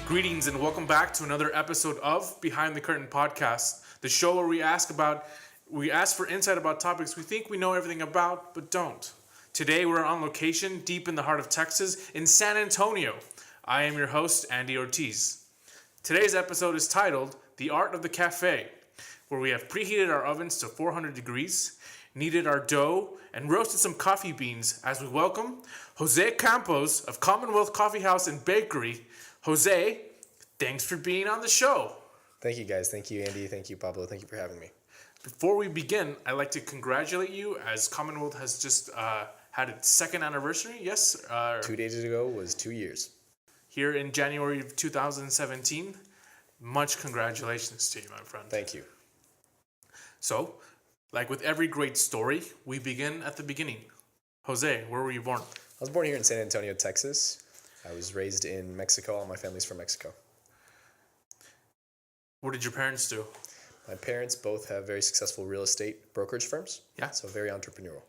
Greetings and welcome back to another episode of Behind the Curtain Podcast, the show where we ask for insight about topics we think we know everything about, but don't. Today we're on location deep in the heart of Texas in San Antonio. I am your host, Andy Ortiz. Today's episode is titled The Art of the Café, where we have preheated our ovens to 400 degrees, kneaded our dough, and roasted some coffee beans as we welcome Jose Campos of CommonWealth Coffee House and Bakery. Jose, thanks for being on the show. Thank you, guys. Thank you, Andy. Thank you, Pablo. Thank you for having me. Before we begin, I'd like to congratulate you as CommonWealth has just had its second anniversary, yes? 2 days ago was 2 years. Here in January of 2017. Much congratulations to you, my friend. Thank you. So, like with every great story, we begin at the beginning. Jose, where were you born? I was born here in San Antonio, Texas. I was raised in Mexico. All my family's from Mexico. What did your parents do? My parents both have very successful real estate brokerage firms. Yeah. So very entrepreneurial.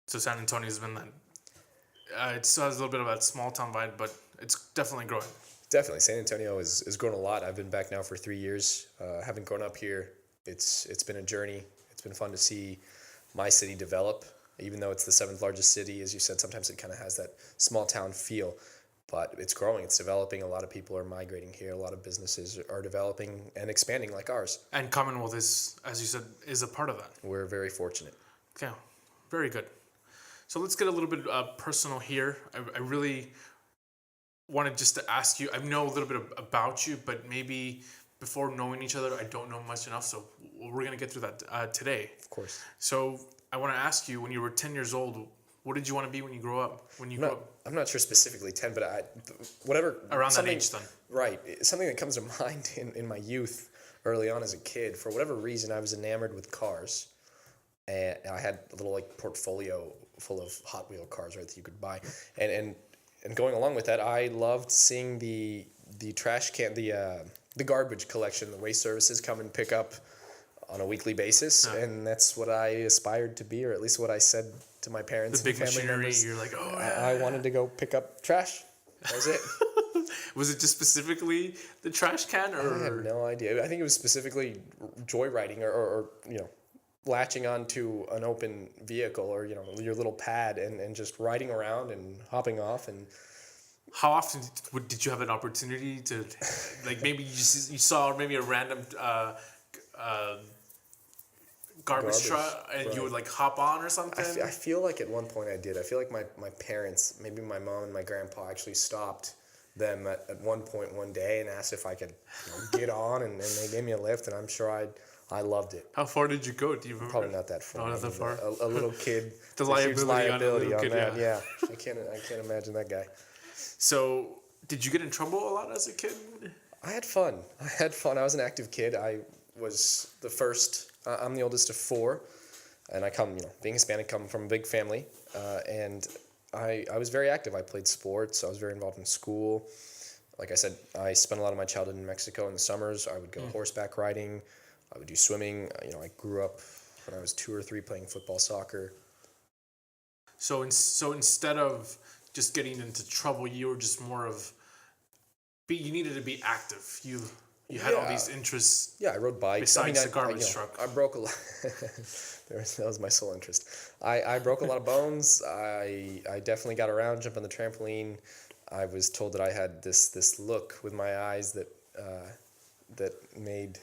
So San Antonio's been that. It still has a little bit of that small town vibe, but it's definitely growing. Definitely. San Antonio is grown a lot. I've been back now for 3 years. Having grown up here, it's been a journey. It's been fun to see my city develop. Even though it's the 7th largest city, as you said, sometimes it kind of has that small town feel. But it's growing. It's developing. A lot of people are migrating here. A lot of businesses are developing and expanding like ours. And CommonWealth is, as you said, is a part of that. We're very fortunate. Yeah, very good. So let's get a little bit personal here. I really wanted just to ask you, I know a little bit about you, but maybe before knowing each other, I don't know much enough. So we're going to get through that today. Of course. So I want to ask you, when you were 10 years old, what did you want to be when you grew up? I'm not sure specifically 10, but whatever. Around that age then. Right. Something that comes to mind in my youth, early on as a kid, for whatever reason, I was enamored with cars. And I had a little portfolio full of Hot Wheel cars, right, that you could buy. And going along with that, I loved seeing the trash can, the garbage collection, the waste services come and pick up on a weekly basis, and that's what I aspired to be, or at least what I said to my parents. The big and family machinery. members. You're like, oh yeah. I wanted to go pick up trash. That was it. Was it just specifically the trash can, or I have no idea. I think it was specifically joyriding, or latching onto an open vehicle, or your little pad, and just riding around and hopping off. And how often did you have an opportunity to, like, maybe you saw maybe a random garbage truck and right. You would like hop on or something? I feel like at one point I did. I feel like my parents, maybe my mom and my grandpa, actually stopped them at one point one day and asked if I could get on, and they gave me a lift, and I'm sure I loved it. How far did you go? Do you remember? Probably not that far. Not that far. A little kid. The liability on that. Yeah. I can't imagine that guy. So, did you get in trouble a lot as a kid? I had fun. I was an active kid. I was the first. I'm the oldest of 4, and I come, being Hispanic, come from a big family, and I was very active. I played sports. I was very involved in school. Like I said, I spent a lot of my childhood in Mexico in the summers. I would go horseback riding. I would do swimming. I grew up when I was 2 or 3 playing football, soccer. So instead of just getting into trouble, you were just more of, you needed to be active. You had all these interests. Yeah, I rode bikes. Besides the garbage truck. I broke a lot. That was my sole interest. I broke a lot of bones. I definitely got around, jumped on the trampoline. I was told that I had this look with my eyes that made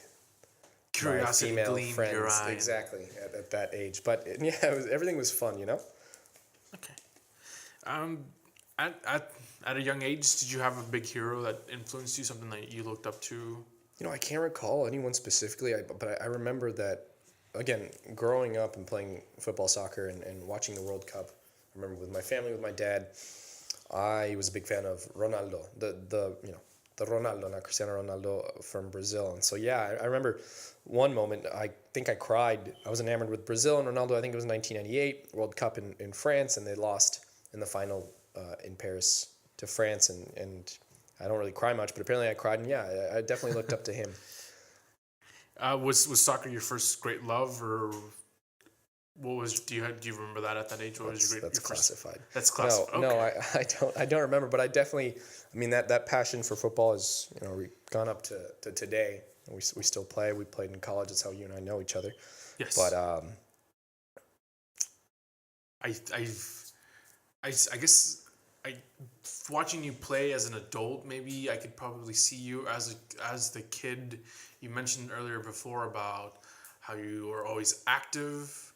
curiosity my female gleamed friends your eye. Exactly at that age. But everything was fun, Okay. At a young age, did you have a big hero that influenced you? Something that you looked up to? I can't recall anyone specifically, but I remember that, again, growing up and playing football, soccer, and watching the World Cup. I remember with my family, with my dad, I was a big fan of Ronaldo, the Ronaldo, not Cristiano Ronaldo from Brazil. And so, I remember one moment, I think I cried. I was enamored with Brazil and Ronaldo. I think it was 1998 World Cup in France, and they lost in the final in Paris to France, and I don't really cry much, but apparently I cried, and I definitely looked up to him. Was soccer your first great love, or What was do you remember that at that age? What was That's your first? classified. That's classified. No, Okay. I don't remember, but I definitely, I mean, that passion for football has, gone up to today. We still play. We played in college. That's how you and I know each other. Yes. But I guess I watching you play as an adult, maybe I could probably see you as the kid you mentioned earlier before about how you were always active,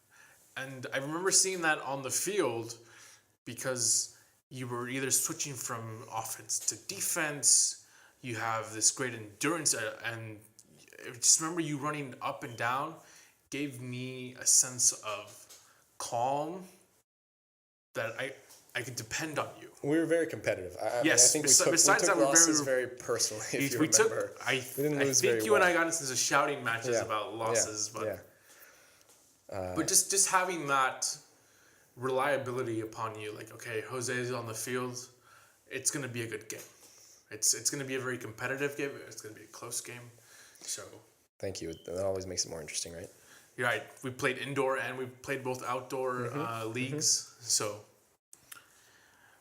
and I remember seeing that on the field because you were either switching from offense to defense. You have this great endurance, and I just remember you running up and down gave me a sense of calm that I could depend on you. we were very competitive. I Yes, mean, I think besides we took that, we're losses very personally, if you we took. remember. I We didn't lose think very you and well. I got into some shouting matches Yeah. about losses, Yeah. but just having that reliability upon you, like okay, Jose's on the field, it's gonna be a good game. It's gonna be a very competitive game. It's gonna be a close game. So Thank you. That always makes it more interesting, right? you're right. We played indoor and we played both outdoor leagues. So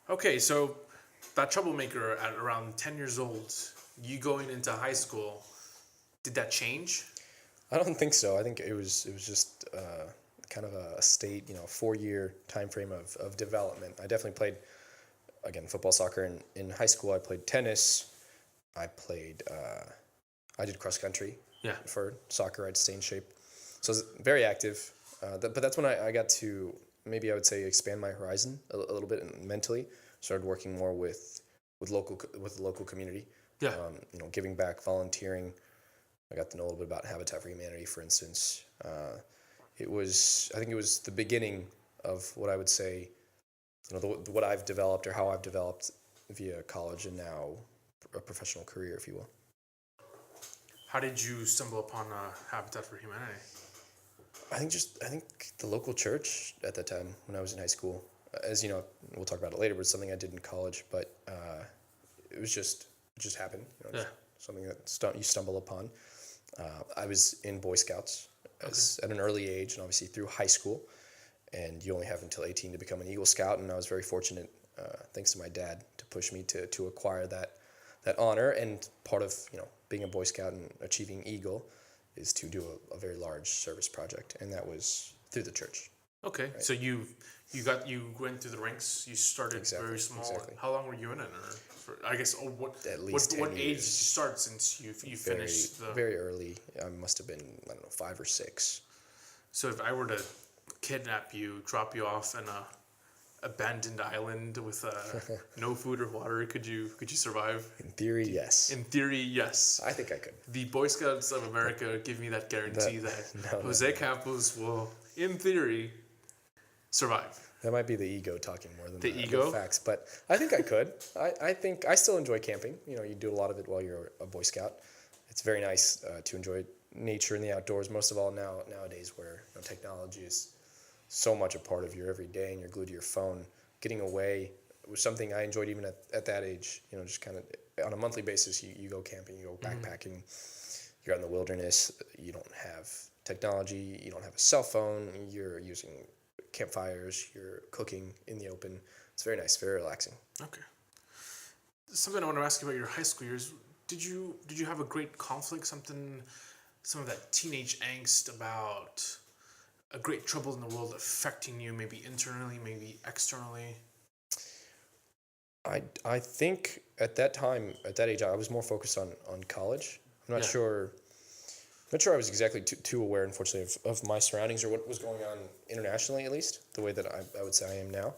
okay, so that troublemaker at around 10 years old, you going into high school, did that change? I don't think so. I think it was just kind of a state, 4-year time frame of development. I definitely played, again, football, soccer. In high school, I played tennis. I played, I did cross country. Yeah. For soccer, I'd stay in shape. So I was very active. But that's when I got to, maybe I would say, expand my horizon a little bit mentally. Started working more with the local community. Yeah. Giving back, volunteering. I got to know a little bit about Habitat for Humanity, for instance. I think it was the beginning of what I would say, what I've developed or how I've developed via college and now a professional career, if you will. How did you stumble upon Habitat for Humanity? I think the local church at that time when I was in high school, as you know, we'll talk about it later, but it's something I did in college, but it just happened. Something that you stumble upon. I was in Boy Scouts at an early age, and obviously through high school, and you only have until 18 to become an Eagle Scout, and I was very fortunate, thanks to my dad, to push me to acquire that honor. And part of being a Boy Scout and achieving Eagle is to do a very large service project, and that was through the church. Okay, right. So you went through the ranks. You started very small. Exactly. How long were you in it? I guess at least what 10 age did you years. start since you finished the very early? I must have been, I don't know, 5 or 6. So if I were to kidnap you, drop you off in a abandoned island with no food or water, could you survive? In theory, yes. In theory, yes. I think I could. The Boy Scouts of America give me that guarantee that Jose Campos will, in theory, survive. That might be the ego talking more than the facts, but I think I could. I think I still enjoy camping. You do a lot of it while you're a Boy Scout. It's very nice to enjoy nature and the outdoors. Most of all nowadays, where technology is so much a part of your everyday and you're glued to your phone. Getting away was something I enjoyed even at that age. Just kind of on a monthly basis, you go camping, you go backpacking. You're out in the wilderness. You don't have technology. You don't have a cell phone. You're using campfires. You're cooking in the open. It's very nice, very relaxing. Okay. Something I want to ask you about your high school years. Did you have a great conflict? Some of that teenage angst about a great trouble in the world affecting you, maybe internally, maybe externally? I think at that age, I was more focused on college. I'm not sure. Not sure I was exactly too aware, unfortunately, of my surroundings or what was going on internationally, at least, the way that I would say I am now.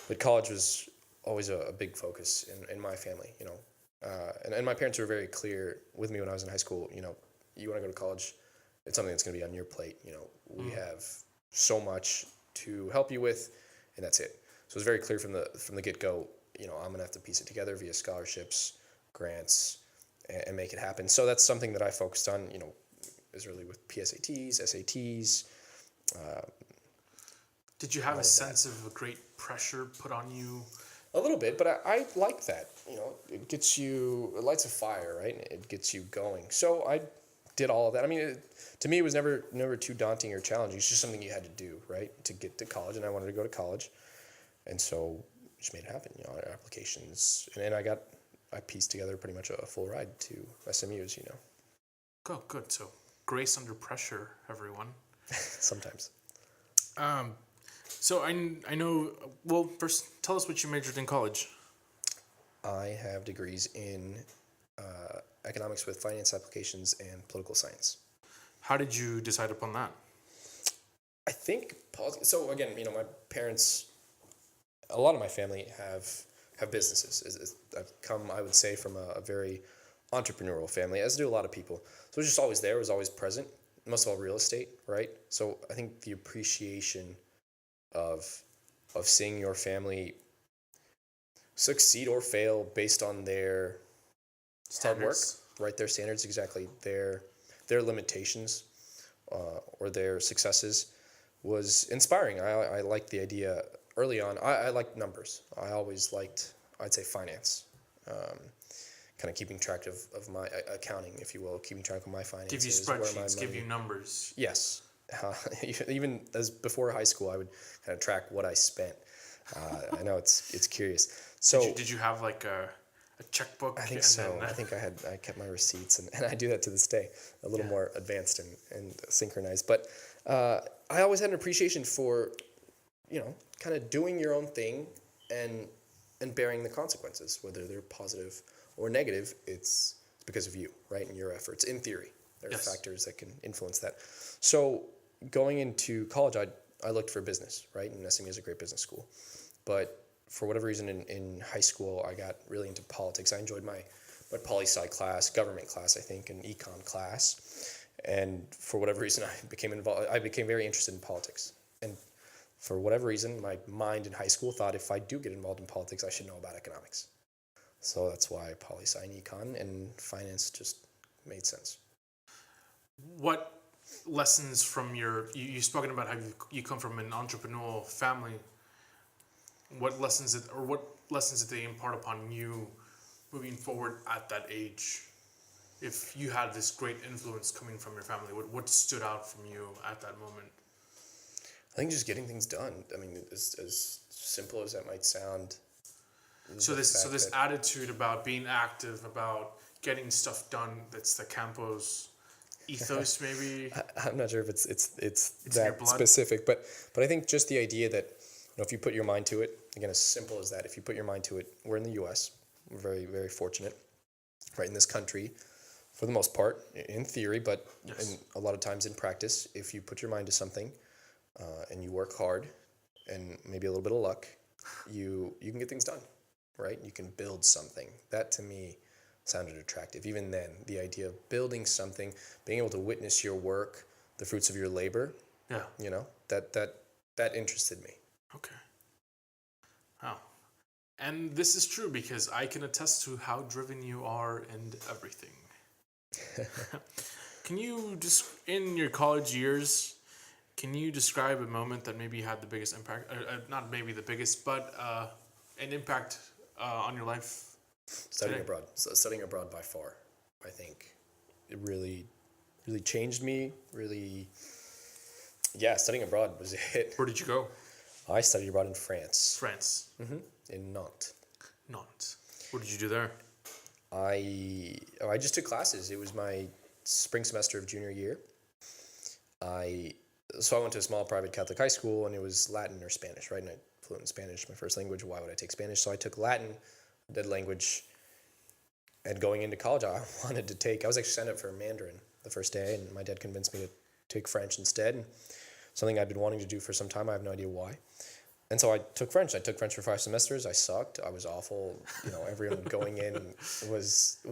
But college was always a big focus in my family, and my parents were very clear with me when I was in high school. You want to go to college, it's something that's going to be on your plate. We have so much to help you with, and that's it. So it was very clear from the get-go, I'm going to have to piece it together via scholarships, grants, and make it happen. So that's something that I focused on, as early with PSATs, SATs. Did you have a sense of a great pressure put on you? A little bit, but I like that. It lights a fire, right? It gets you going. So I did all of that. I mean, to me, it was never too daunting or challenging. It's just something you had to do, right, to get to college. And I wanted to go to college, and so just made it happen. You know, applications, and then I pieced together pretty much a full ride to SMU's. You know. Oh, good. So grace under pressure, everyone. Sometimes. So I know. Well, first, tell us what you majored in college. I have degrees in economics with finance applications and political science. How did you decide upon that? I think so. Again, you know, my parents, a lot of my family have businesses. I've come, I would say, from a very entrepreneurial family, as do a lot of people. So it was just always there. It was always present. Most of all, real estate, right? So I think the appreciation of seeing your family succeed or fail based on their hard work, right? Their standards, exactly. Their limitations or their successes was inspiring. I liked the idea early on. I liked numbers. I always liked, I'd say, finance. Kind of keeping track of my accounting, if you will, keeping track of my finances. Give you spreadsheets, give you numbers. Yes. Even as before high school, I would kind of track what I spent. I know it's curious. So Did you have like a checkbook? I think so. I think I kept my receipts, and I do that to this day, a little more advanced and synchronized. But I always had an appreciation for, you know, kind of doing your own thing and bearing the consequences, whether they're positive or negative. It's because of you, right, and your efforts. In theory, there are factors that can influence that. So going into college, I looked for business, right, and SMU is a great business school, but for whatever reason, in high school, I got really into politics. I enjoyed my poli-sci class, government class, I think, and econ class. And for whatever reason, I became very interested in politics. And for whatever reason, my mind in high school thought if I do get involved in politics, I should know about economics. So that's why poli-sci and econ and finance just made sense. What lessons from you've spoken about how you come from an entrepreneurial family. What lessons did they impart upon you moving forward at that age? If you had this great influence coming from your family, what stood out from you at that moment? I think just getting things done. I mean, as simple as that might sound. So this attitude about being active, about getting stuff done, that's the Campos ethos, maybe. I'm not sure if it's that specific, but I think just the idea that, you know, if you put your mind to it, again, as simple as that, if you put your mind to it, we're in the U.S. We're very, very fortunate, right, in this country, for the most part, in theory, but in a lot of times in practice, if you put your mind to something and you work hard and maybe a little bit of luck, you can get things done, right? You can build something. That, to me, sounded attractive. Even then, the idea of building something, being able to witness your work, the fruits of your labor, you know, that interested me. Okay. Wow. And this is true because I can attest to how driven you are and everything. Can you just, in your college years, can you describe a moment that maybe had the biggest impact, not maybe the biggest, but an impact on your life? Studying abroad. So studying abroad by far, I think. It really changed me. Studying abroad was it. Where did you go? I studied abroad in France. France. Mm-hmm. In Nantes. Nantes. What did you do there? I just took classes. It was my spring semester of junior year. So I went to a small private Catholic high school, and it was Latin or Spanish, right? And I fluent in Spanish, my first language. Why would I take Spanish? So I took Latin, dead language. And going into college, I was actually signed up for Mandarin the first day, and my dad convinced me to take French instead. And something I'd been wanting to do for some time. I have no idea why. And so I took French. I took French for 5 semesters. I sucked. I was awful. You know, everyone going in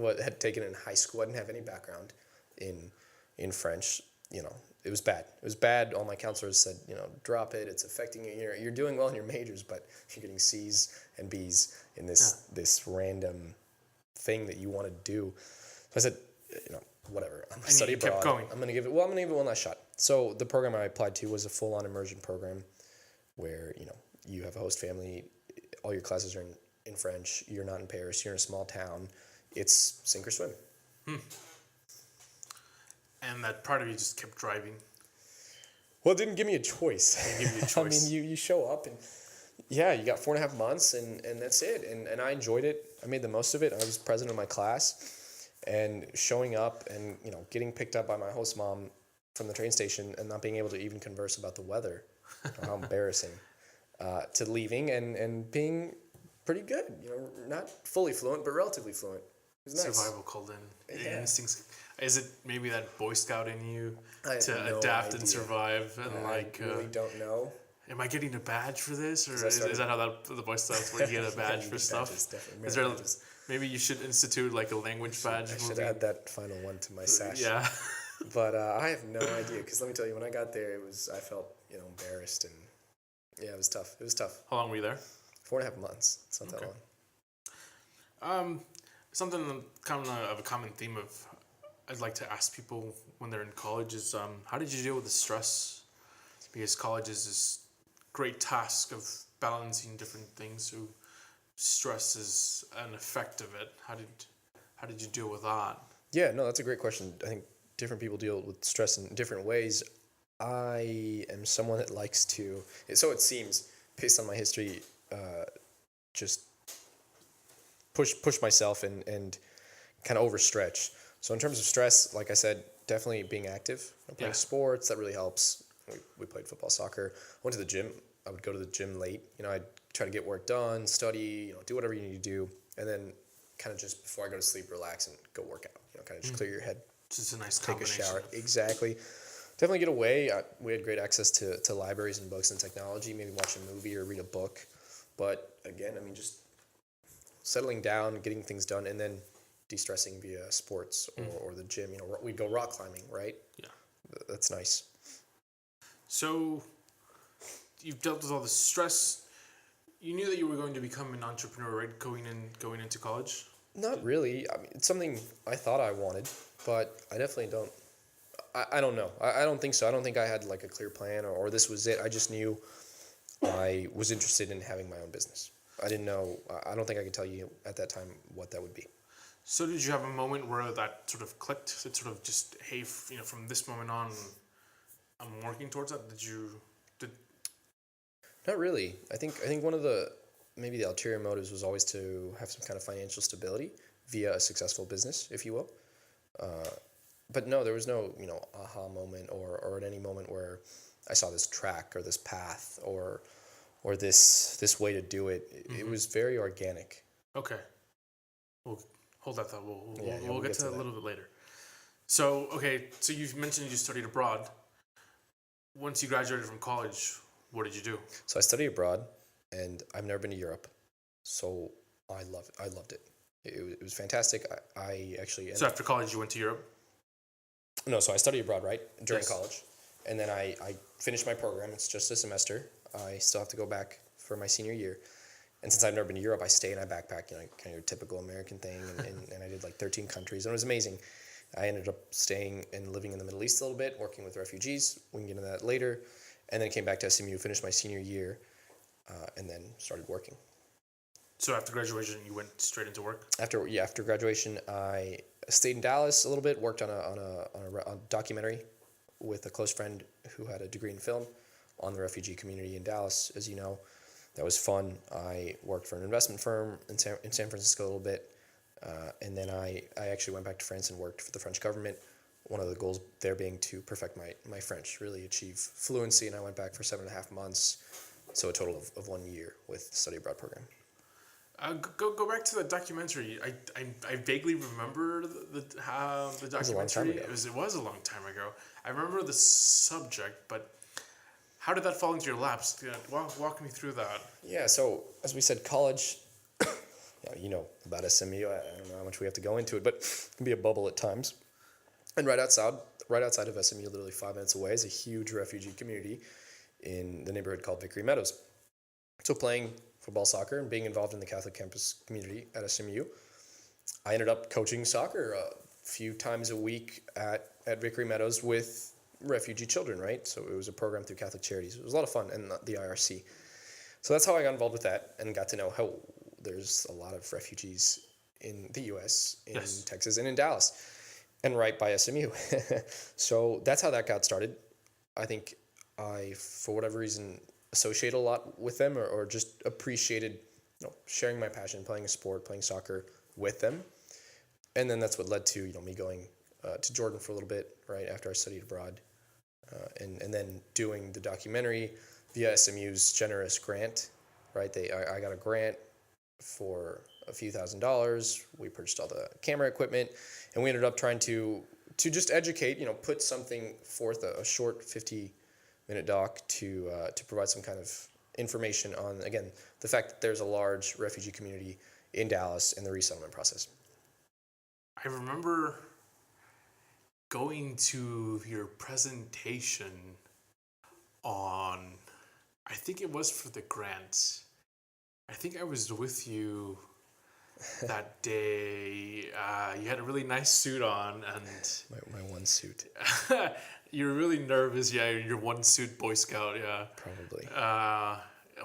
had taken it in high school. I didn't have any background in French. You know, it was bad. It was bad. All my counselors said, you know, drop it. It's affecting you. You're doing well in your majors, but you're getting C's and B's in this random thing that you want to do. So I said, you know, whatever. I'm going to study abroad. I'm going to give it one last shot. So the program I applied to was a full-on immersion program where, you know, you have a host family, all your classes are in French, you're not in Paris, you're in a small town. It's sink or swim. And that part of you just kept driving. Well, it didn't give me a choice. It didn't give you a choice. I mean, you show up and yeah, you got 4.5 months and that's it. And I enjoyed it. I made the most of it. I was president of my class, and showing up and, you know, getting picked up by my host mom from the train station and not being able to even converse about the weather. How embarrassing. To leaving and being pretty good, you know, not fully fluent, but relatively fluent. It was nice. Survival called in. Yeah. Instincts. Is it maybe that Boy Scout in you to no adapt idea. and survive? And I really don't know. Am I getting a badge for this, or I is that how the Boy Scouts where you get a badge for stuff? Definitely. Is there maybe you should institute like a language badge? I should add that final one to my sash. Yeah. But I have no idea, because let me tell you, when I got there, I felt, you know, embarrassed, and yeah, it was tough. It was tough. How long were you there? 4.5 months. It's not that long. Something kind of a common theme of I'd like to ask people when they're in college is how did you deal with the stress? Because college is this great task of balancing different things. So stress is an effect of it. How did you deal with that? Yeah, no, that's a great question. I think different people deal with stress in different ways. I am someone that likes to, so it seems, based on my history, just push myself and kind of overstretch. So in terms of stress, like I said, definitely being active, playing sports, that really helps. We played football, soccer. I went to the gym. I would go to the gym late. You know, I'd try to get work done, study, you know, do whatever you need to do, and then kind of just before I go to sleep, relax and go work out. You know, kind of just clear your head. Just a nice take a combination. shower. Exactly. Definitely get away. We had great access to libraries and books and technology. Maybe watch a movie or read a book. But again, I mean, just settling down, getting things done, and then de-stressing via sports or the gym. You know, we'd go rock climbing, right? Yeah. That's nice. So you've dealt with all the stress. You knew that you were going to become an entrepreneur, right? Going into college? Not really. I mean, it's something I thought I wanted, but I definitely don't. I don't know. I don't think so. I don't think I had like a clear plan or this was it. I just knew I was interested in having my own business. I didn't know. I don't think I could tell you at that time what that would be. So did you have a moment where that sort of clicked? It sort of just, hey, from this moment on, I'm working towards that. Did? Not really. I think one of maybe the ulterior motives was always to have some kind of financial stability via a successful business, if you will. But no, there was no, you know, aha moment or at any moment where I saw this track or this path or this way to do it. It was very organic. Okay. We'll hold that thought. We'll we'll get to that a little bit later. So, okay, so you've mentioned you studied abroad. Once you graduated from college, what did you do? So I studied abroad, and I've never been to Europe. So I loved it. It was fantastic. I actually... So after college, you went to Europe? No, so I studied abroad, right, during Yes. college. And then I finished my program. It's just a semester. I still have to go back for my senior year. And since I've never been to Europe, I stay and I backpack, you know, kind of your typical American thing. And I did like 13 countries. And it was amazing. I ended up staying and living in the Middle East a little bit, working with refugees. We can get into that later. And then came back to SMU, finished my senior year, and then started working. So after graduation, you went straight into work? After graduation, I stayed in Dallas a little bit, worked on a documentary with a close friend who had a degree in film on the refugee community in Dallas, as you know. That was fun. I worked for an investment firm in San Francisco a little bit, and then I actually went back to France and worked for the French government. One of the goals there being to perfect my French, really achieve fluency, and I went back for 7.5 months, so a total of 1 year with the study abroad program. Go back to the documentary. I vaguely remember the documentary. It was a long time ago. It was a long time ago. I remember the subject, but how did that fall into your laps? Walk me through that. Yeah, so as we said, college, you know about SMU. I don't know how much we have to go into it, but it can be a bubble at times. And right outside of SMU, literally 5 minutes away, is a huge refugee community in the neighborhood called Bakery Meadows. So playing football, soccer, and being involved in the Catholic campus community at SMU, I ended up coaching soccer a few times a week at Bakery Meadows with refugee children, right? So it was a program through Catholic Charities. It was a lot of fun, and the IRC. So that's how I got involved with that and got to know how there's a lot of refugees in the U.S., in Yes. Texas, and in Dallas. and write by SMU. So that's how that got started. I think I, for whatever reason, associate a lot with them, or just appreciated, sharing my passion, playing a sport, playing soccer with them. And then that's what led to, me going to Jordan for a little bit, right, after I studied abroad. And then doing the documentary via SMU's generous grant, right? I got a grant for a few $1,000s. We purchased all the camera equipment, and we ended up trying to just educate, put something forth, a short 50-minute doc to provide some kind of information on, again, the fact that there's a large refugee community in Dallas and the resettlement process. I remember going to your presentation on, I think it was for the grant. I think I was with you that day. You had a really nice suit on, and my one suit. you were really nervous. Yeah, your one suit Boy Scout. Yeah, probably.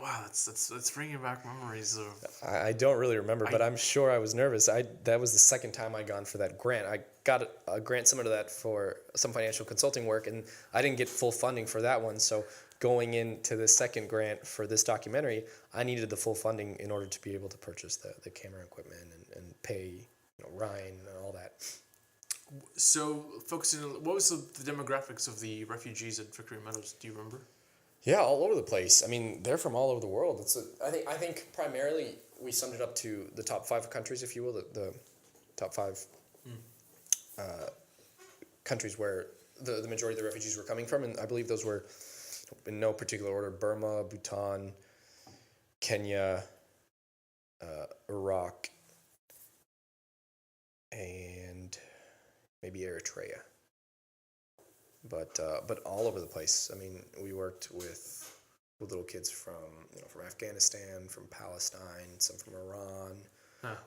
Wow, that's bringing back memories of. I don't really remember, but I'm sure I was nervous. That was the second time I'd gone for that grant. I got a grant similar to that for some financial consulting work, and I didn't get full funding for that one. So going into the second grant for this documentary, I needed the full funding in order to be able to purchase the camera equipment and pay Ryan and all that. So focusing on, what was the demographics of the refugees at Victory Meadows? Do you remember? Yeah, all over the place. I mean, they're from all over the world. I think primarily we summed it up to the top 5 countries, if you will, the top 5 countries where the majority of the refugees were coming from, and I believe those were, in no particular order, Burma, Bhutan, Kenya, Iraq, and maybe Eritrea. But all over the place. I mean, we worked with little kids from Afghanistan, from Palestine, some from Iran,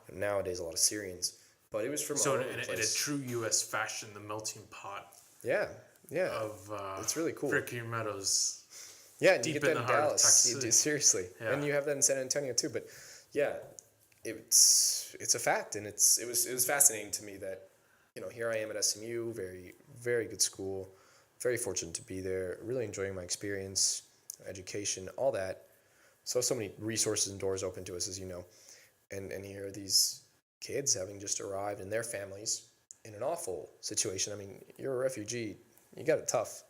and nowadays a lot of Syrians. But it was from all over the place. In a true U.S. fashion, the melting pot. Yeah. Of it's really cool. Victory Meadows. Yeah, and deep you get that in in the heart Dallas. of Texas City. Seriously, yeah. And you have that in San Antonio too. But yeah, it's a fact, and it was fascinating to me that here I am at SMU, very very good school. Very fortunate to be there, really enjoying my experience, education, all that. So many resources and doors open to us, as you know. And here are these kids having just arrived and their families in an awful situation. I mean, you're a refugee. You got it tough.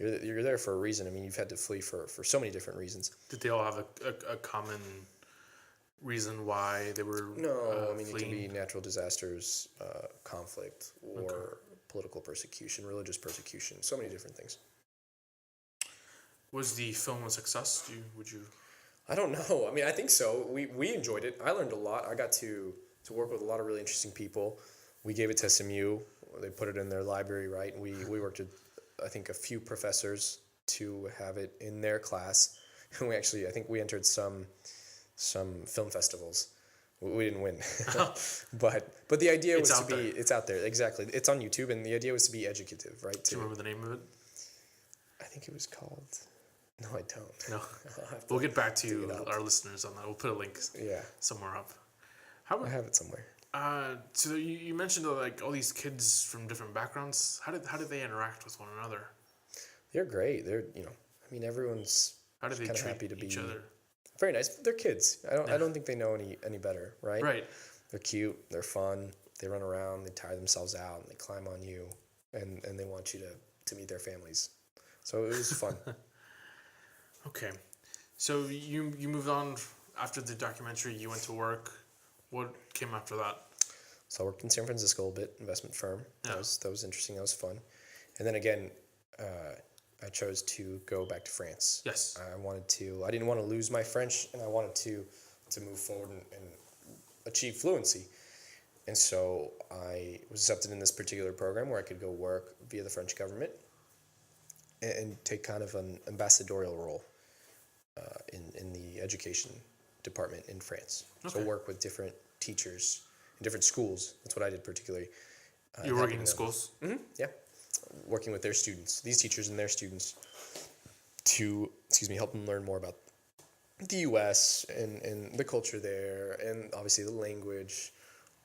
You're there for a reason. I mean, you've had to flee for so many different reasons. Did they all have a common reason why they were No, I mean, fleeing? It can be natural disasters, conflict, war, political persecution, religious persecution, so many different things. Was the film a success? Would you? I don't know. I mean, I think so. We enjoyed it. I learned a lot. I got to work with a lot of really interesting people. We gave it to SMU. They put it in their library, right? And we worked with, I think, a few professors to have it in their class. And I think we entered some film festivals. We didn't win, but the idea was to be, it's out there. Exactly. It's on YouTube, and the idea was to be educative, right? Do you remember the name of it? I think it was called, no, I don't. No. We'll get back to our listeners on that. We'll put a link somewhere up. I have it somewhere. So you mentioned like all these kids from different backgrounds. How did they interact with one another? They're great. They're, I mean, everyone's how do they kind of treat happy to each be other? Very nice. They're kids. I don't think they know any better, right? Right. They're cute. They're fun. They run around. They tire themselves out, and they climb on you, and they want you to meet their families. So it was fun. Okay, so you moved on after the documentary. You went to work. What came after that? So I worked in San Francisco a bit, investment firm. Yeah. That was interesting. That was fun. And then again, I chose to go back to France. Yes. I didn't want to lose my French, and I wanted to move forward and achieve fluency. And so I was accepted in this particular program where I could go work via the French government and take kind of an ambassadorial role in the education department in France. Okay. So work with different teachers in different schools. That's what I did particularly. You're working in schools? Mm-hmm. Yeah. Working with their students, these teachers and their students, to help them learn more about the U.S. and the culture there, and obviously the language,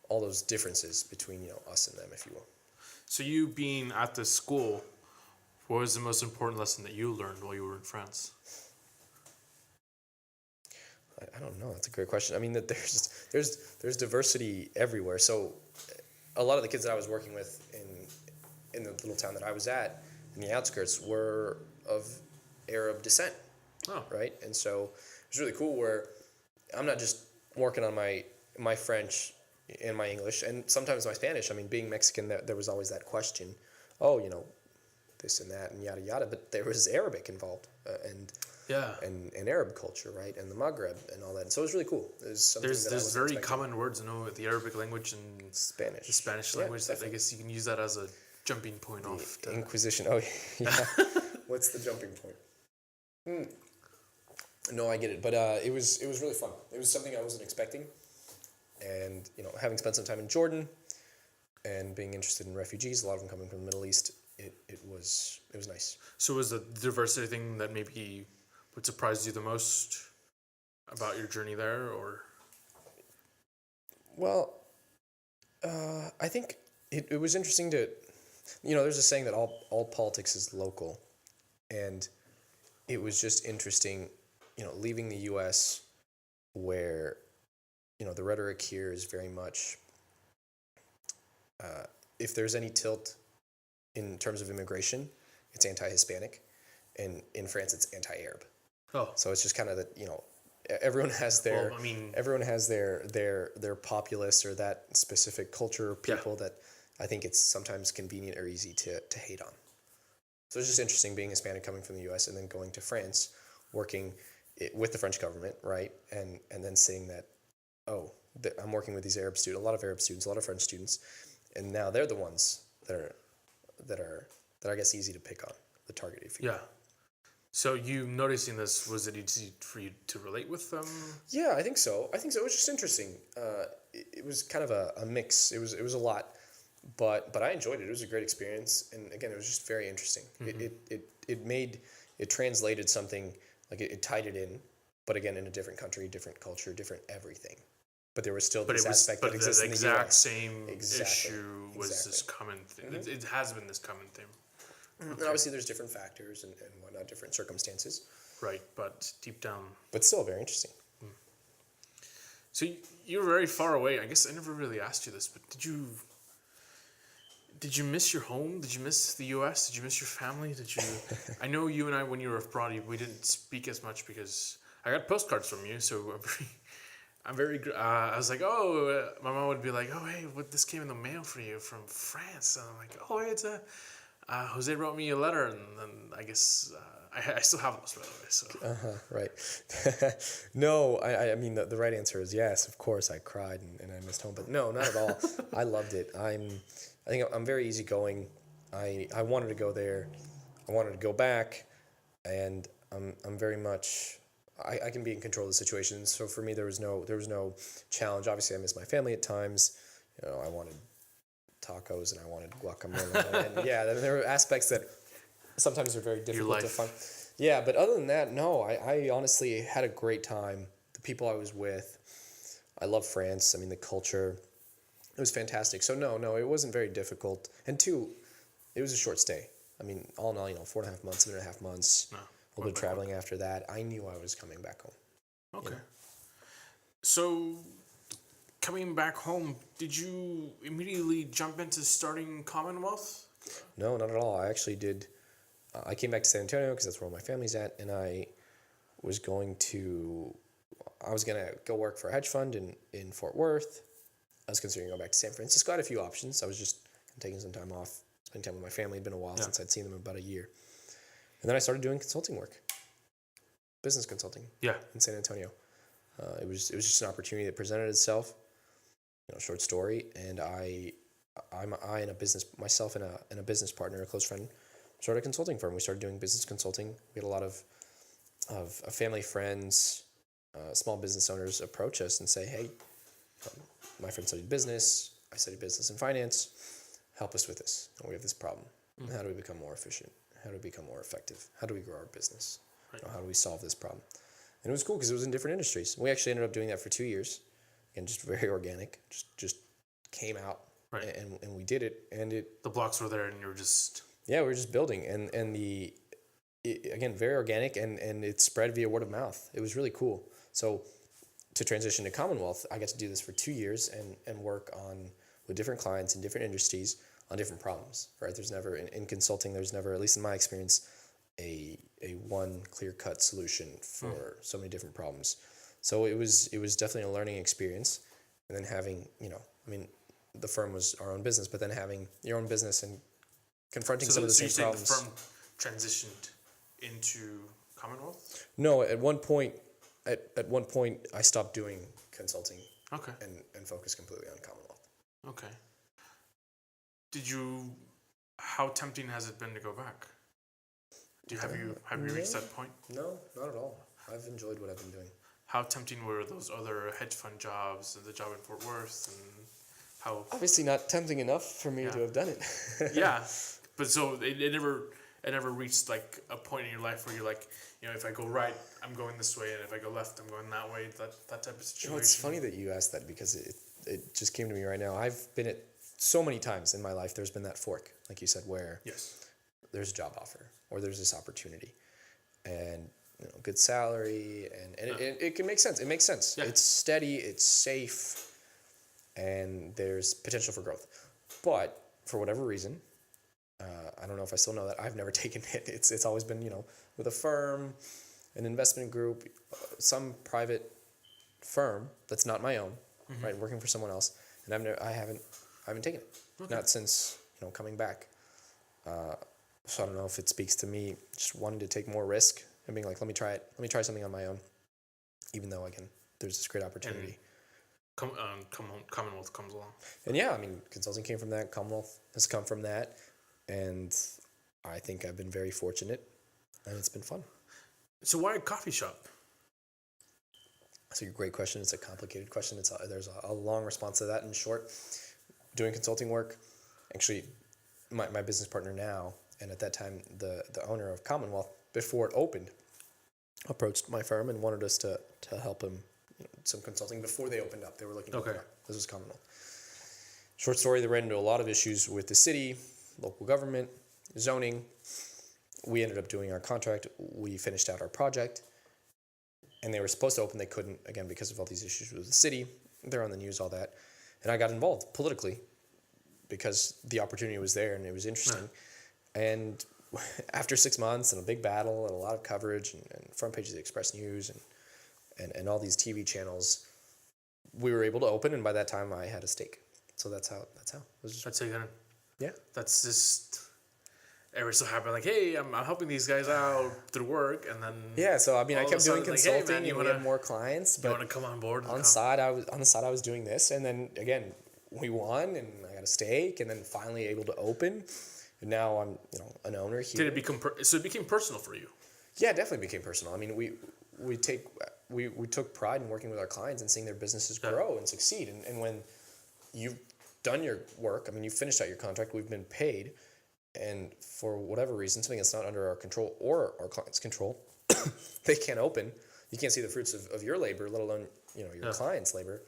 all those differences between us and them, if you will. So you being at this school, what was the most important lesson that you learned while you were in France? I don't know. That's a great question. I mean, that there's diversity everywhere. So a lot of the kids that I was working with in the little town that I was at in the outskirts were of Arab descent. Oh. Right? And so it was really cool where I'm not just working on my French and my English and sometimes my Spanish. I mean, being Mexican, there was always that question, oh, this and that and yada yada. But there was Arabic involved and Arab culture, right, and the Maghreb and all that. And so it was really cool. It was something there's very common words, the Arabic language and Spanish. The Spanish language. That I guess you can use that as a jumping point off. The Inquisition. Oh yeah. What's the jumping point? No, I get it, but it was really fun. It was something I wasn't expecting, and having spent some time in Jordan, and being interested in refugees, a lot of them coming from the Middle East, it was nice. So was the diversity thing that maybe what surprised you the most about your journey there, or? Well, I think it was interesting to, there's a saying that all politics is local, and it was just interesting, leaving the U.S. where, the rhetoric here is very much, if there's any tilt in terms of immigration, it's anti-Hispanic, and in France it's anti-Arab. Oh. So it's just kind of that, everyone has their populace or that specific culture or people that I think it's sometimes convenient or easy to hate on. So it's just interesting being Hispanic coming from the U.S. and then going to France, working with the French government, right? And then seeing that, I'm working with these a lot of Arab students, a lot of French students, and now they're the ones that are I guess easy to pick on, the target, if you will. So you noticing this, was it easy for you to relate with them? Yeah, I think so. It was just interesting. It was kind of a mix. It was a lot, but I enjoyed it. It was a great experience, and again, it was just very interesting. Mm-hmm. It translated something, like it tied it in, but again, in a different country, different culture, different everything. But there was still this aspect that exists in the US. But the exact same issue was this common thing. Mm-hmm. It has been this common thing. Okay. And obviously there's different factors and whatnot, different circumstances. Right, but deep down. But still very interesting. So you were very far away. I guess I never really asked you this, but did you miss your home? Did you miss the U.S.? Did you miss your family? I know you and I, when you were abroad, we didn't speak as much because I got postcards from you, so I was like, my mom would be like, hey, this came in the mail for you from France. And I'm like, it's Jose wrote me a letter, and then I guess I still have those, by the way. So. Right. No, I mean the right answer is yes. Of course, I cried and I missed home, but no, not at all. I loved it. I think I'm very easygoing. I wanted to go there. I wanted to go back, and I'm very much. I can be in control of the situation. So for me, there was no challenge. Obviously, I miss my family at times. I wanted tacos and I wanted guacamole. And there were aspects that sometimes are very difficult to find. Yeah, but other than that, no, I honestly had a great time. The people I was with, I love France. I mean, the culture, it was fantastic. So no, it wasn't very difficult. And two, it was a short stay. I mean, all in all, 4.5 months, 7.5 months. No. A little bit of traveling after that. I knew I was coming back home. Okay. So, coming back home, did you immediately jump into starting CommonWealth? No, not at all. I actually did. I came back to San Antonio because that's where all my family's at, and I was going to go work for a hedge fund in Fort Worth. I was considering going back to San Francisco. I had a few options. I was just taking some time off, spending time with my family. It'd been a while since I'd seen them, about a year. And then I started doing consulting work, business consulting. In San Antonio. It was just an opportunity that presented itself. Short story. And myself and a business partner, a close friend, started a consulting firm. We started doing business consulting. We had a lot of family friends, small business owners approach us and say, hey, my friend studied business. I studied business and finance. Help us with this. We have this problem. Mm-hmm. How do we become more efficient? How do we become more effective? How do we grow our business? Right. How do we solve this problem? And it was cool because it was in different industries. We actually ended up doing that for 2 years. Again, just very organic. Just came out Right. and we did it, and the blocks were there, and you were just we were just building, and again, very organic, and it spread via word of mouth. It was really cool. So to transition to CommonWealth, I got to do this for 2 years and work on with different clients in different industries on different problems, right? There's never, in consulting, there's never, at least in my experience, a one clear-cut solution for so many different problems. So it was definitely a learning experience. And then having, the firm was our own business, but then having your own business and confronting some of the same problems. So the firm transitioned into CommonWealth? No, at one point I stopped doing consulting. Okay. And focused completely on CommonWealth. Okay. How tempting has it been to go back? Have you reached that point? No, not at all. I've enjoyed what I've been doing. How tempting were those other hedge fund jobs and the job in Fort Worth, and how? Obviously not tempting enough for me to have done it. Yeah, but so it never reached like a point in your life where you're like, if I go right, I'm going this way, and if I go left, I'm going that way. That type of situation. It's funny that you asked that, because it just came to me right now. I've been at so many times in my life. There's been that fork, like you said, where there's a job offer or there's this opportunity, and good salary, and it can make sense. It makes sense. Yeah. It's steady, it's safe, and there's potential for growth. But for whatever reason, I don't know if I still know that, I've never taken it. It's always been, with a firm, an investment group, some private firm that's not my own, right, working for someone else, and I haven't taken it. Okay. Not since coming back. So I don't know if it speaks to me just wanting to take more risk and being like, let me try something on my own, even though again there's this great opportunity. CommonWealth comes along. And consulting came from that. CommonWealth has come from that, and I think I've been very fortunate, and it's been fun. So why a coffee shop? That's a great question. It's a complicated question. There's a long response to that. In short, doing consulting work, actually, my business partner now, and at that time the owner of CommonWealth, before it opened, approached my firm and wanted us to help him some consulting before they opened up. They were looking to open up. This was CommonWealth. Short story, they ran into a lot of issues with the city, local government, zoning. We ended up doing our contract. We finished out our project, and they were supposed to open. They couldn't, again, because of all these issues with the city. They're on the news, all that. And I got involved politically because the opportunity was there and it was interesting. And after 6 months and a big battle and a lot of coverage and front pages of the Express News and all these TV channels, we were able to open. And by that time, I had a stake. So that's how. It was just, that's how you got it. Yeah. That's just ever so happy. Like, hey, I'm helping these guys out through work, and then so I kept doing consulting, like, hey, man, and we had more clients. But you want to come on board? On the side, I was doing this, and then again, we won, and I got a stake, and then finally able to open. And now I'm an owner here. Did it become so? It became personal for you? Yeah, it definitely became personal. I mean, we took pride in working with our clients and seeing their businesses grow and succeed. And when you've done your work, you finished out your contract, we've been paid, and for whatever reason, something that's not under our control or our client's control, they can't open. You can't see the fruits of your labor, let alone your client's labor.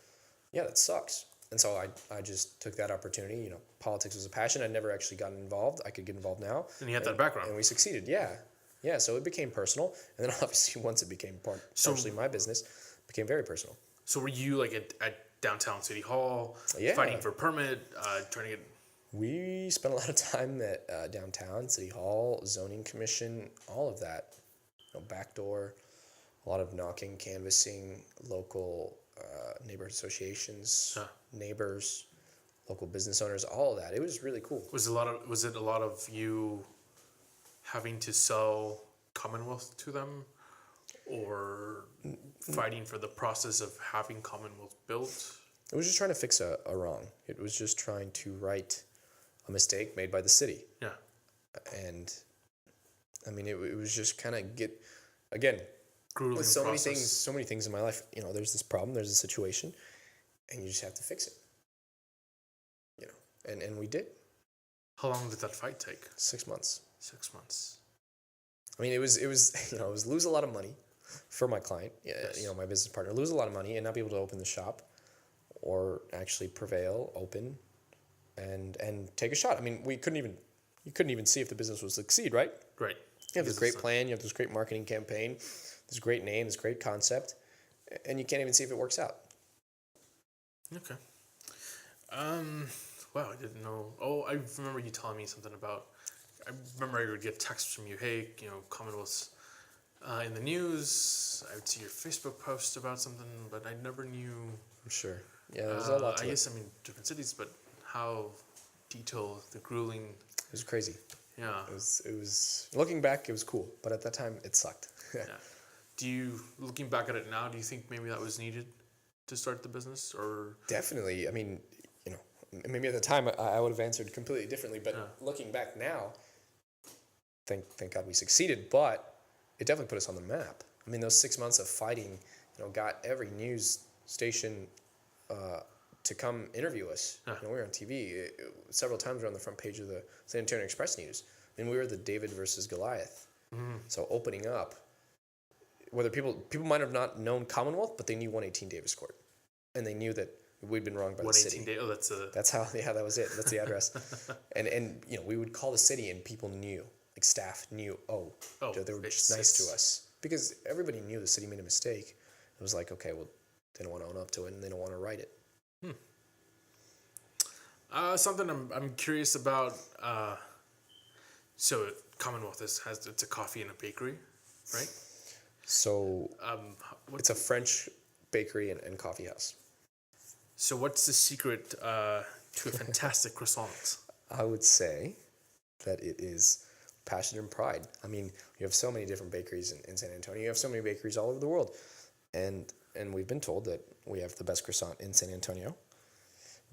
Yeah, that sucks. And so I just took that opportunity. Politics was a passion. I'd never actually gotten involved. I could get involved now. And you had that background. And we succeeded. Yeah. So it became personal. And then obviously once it became partially my business, it became very personal. So were you like at downtown City Hall, fighting for a permit, trying to get... We spent a lot of time at downtown, City Hall, Zoning Commission, all of that. Backdoor, a lot of knocking, canvassing, local neighborhood associations, neighbors, local business owners, all of that. It was really cool. Was it a lot of you having to sell CommonWealth to them, or fighting for the process of having CommonWealth built? It was just trying to fix a wrong. It was just trying to right a mistake made by the city. Yeah. And it was just kind of again, grueling with so process. many things in my life, there's this problem, there's a situation, and you just have to fix it. And we did. How long did that fight take? 6 months. 6 months. It was lose a lot of money for my client, my business partner, lose a lot of money and not be able to open the shop or actually prevail, open, and take a shot. I mean, you couldn't even see if the business would succeed, right? Right. You have this great plan, you have this great marketing campaign, this great name, this great concept, and you can't even see if it works out. Okay. Wow, I didn't know. Oh, I remember you telling me something about. I remember I would get texts from you. Hey, CommonWealth's in the news. I would see your Facebook post about something, but I never knew. I'm sure. Yeah, there's a lot to I it. guess different cities, but how detailed, the grueling. It was crazy. Yeah. It was looking back, it was cool, but at that time, it sucked. Yeah. Looking back at it now, do you think maybe that was needed to start the business, or? Definitely. I mean, maybe at the time I would have answered completely differently, but looking back now, thank God we succeeded, but it definitely put us on the map. I mean, those 6 months of fighting, got every news station to come interview us. We were on TV. Several times we were on the front page of the San Antonio Express News. I mean, we were the David versus Goliath. Mm-hmm. So opening up, whether people might have not known CommonWealth, but they knew 118 Davis Court, and they knew that we'd been wronged by the city. That's how. Yeah, that was it. That's the address. and we would call the city, and people knew, like staff knew. They were just nice to us because everybody knew the city made a mistake. It was like, okay, well, they don't want to own up to it, and they don't want to write it. Something I'm curious about. So CommonWealth it's a coffee and a bakery, right? So it's a French bakery and coffee house. So what's the secret to a fantastic croissant? I would say that it is passion and pride. I mean, you have so many different bakeries in San Antonio. You have so many bakeries all over the world. And we've been told that we have the best croissant in San Antonio.